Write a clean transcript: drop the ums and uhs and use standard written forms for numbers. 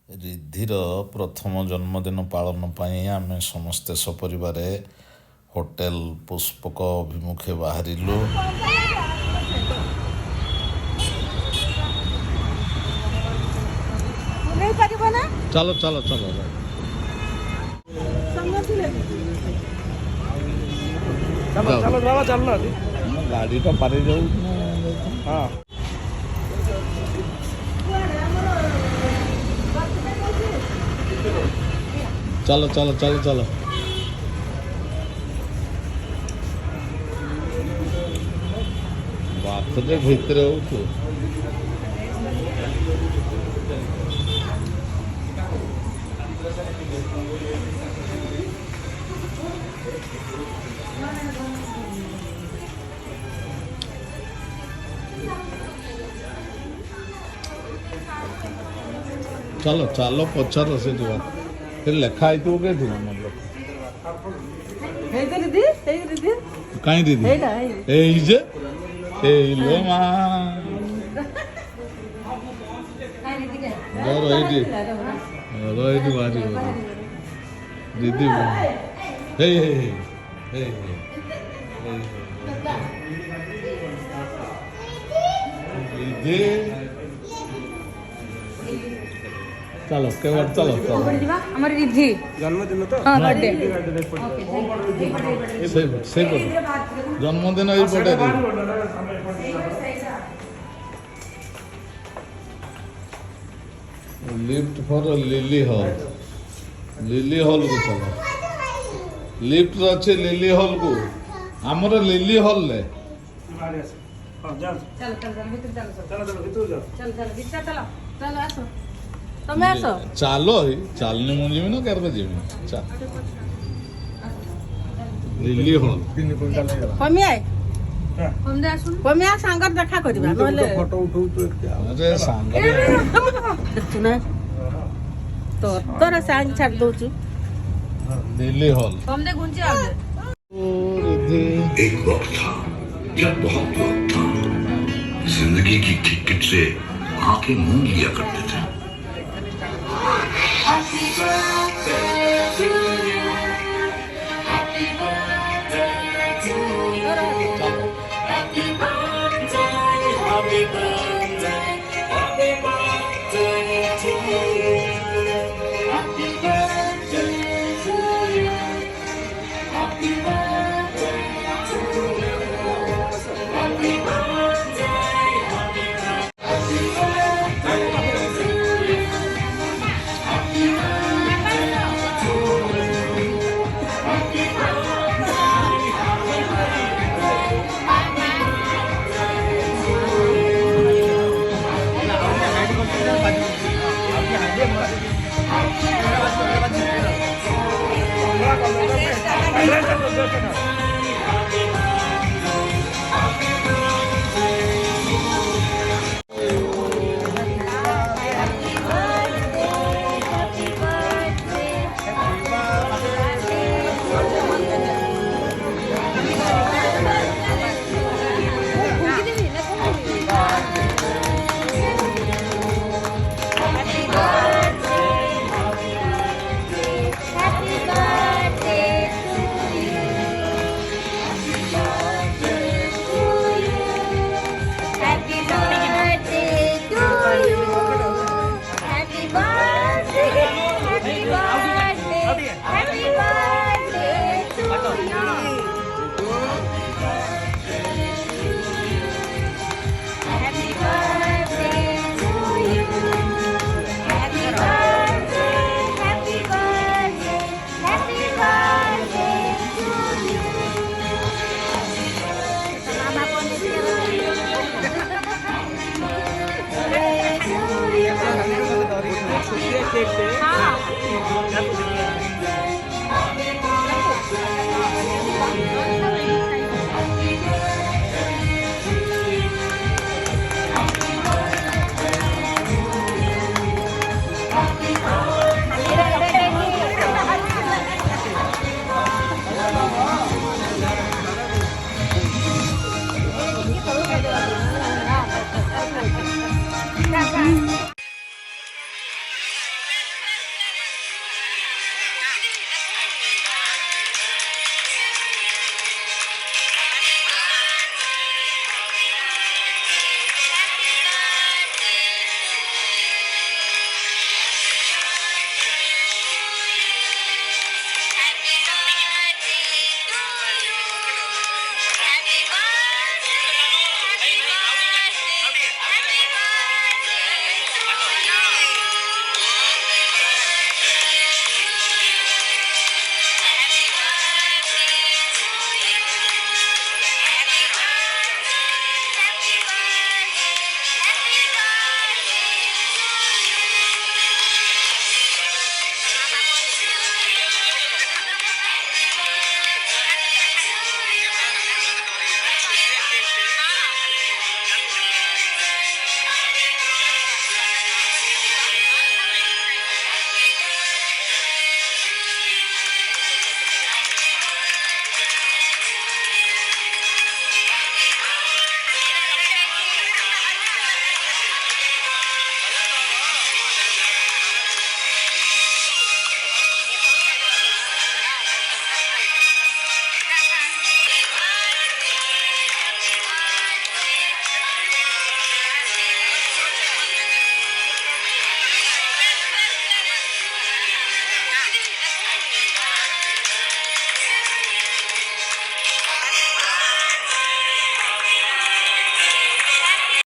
ରିଦ୍ଧିର ପ୍ରଥମ ଜନ୍ମଦିନ ପାଳନ ପାଇଁ ଆମେ ସମସ୍ତେ ସପରିବାରେ ହୋଟେଲ ପୁଷ୍ପକ ଅଭିମୁଖେ ବାହାରିଲୁ। चलो चलो चलो चलो बाबा चलना गाड़ी तो पारे जाऊ। हाँ चलो चलो चलो चलो बात भितर हो तू चलो चलो पचार से फिर लेखा आई तो के थी मतलब कहीं दीदी ए जे ए लो मा रोइडी रोइडी बारी दीदी हे हे हे दीदी चलो केवल चलो हमारी रिद्धि जन्मदिन तो हाँ बर्थडे से जन्मदिन ये पटे लिफ्ट फॉर लिली हॉल को चलो लिफ्ट अच्छे लिली हॉल को आमर लिली हॉल ले तुम्हें आसो चलो ही चलने मुझे ना कर बजे लिली हॉल कमी आए कमी आ सांगर देखा करबा नले फोटो उठौ तो अरे सांग देखु ना तो तोरा सांग छाड़ दोछु लिली हॉल हम दे गुंजी आ एक वक्त था जब बहुत वक्त था जिंदगी की टिकट से आंखें मूंद लिया करते थे। हाँ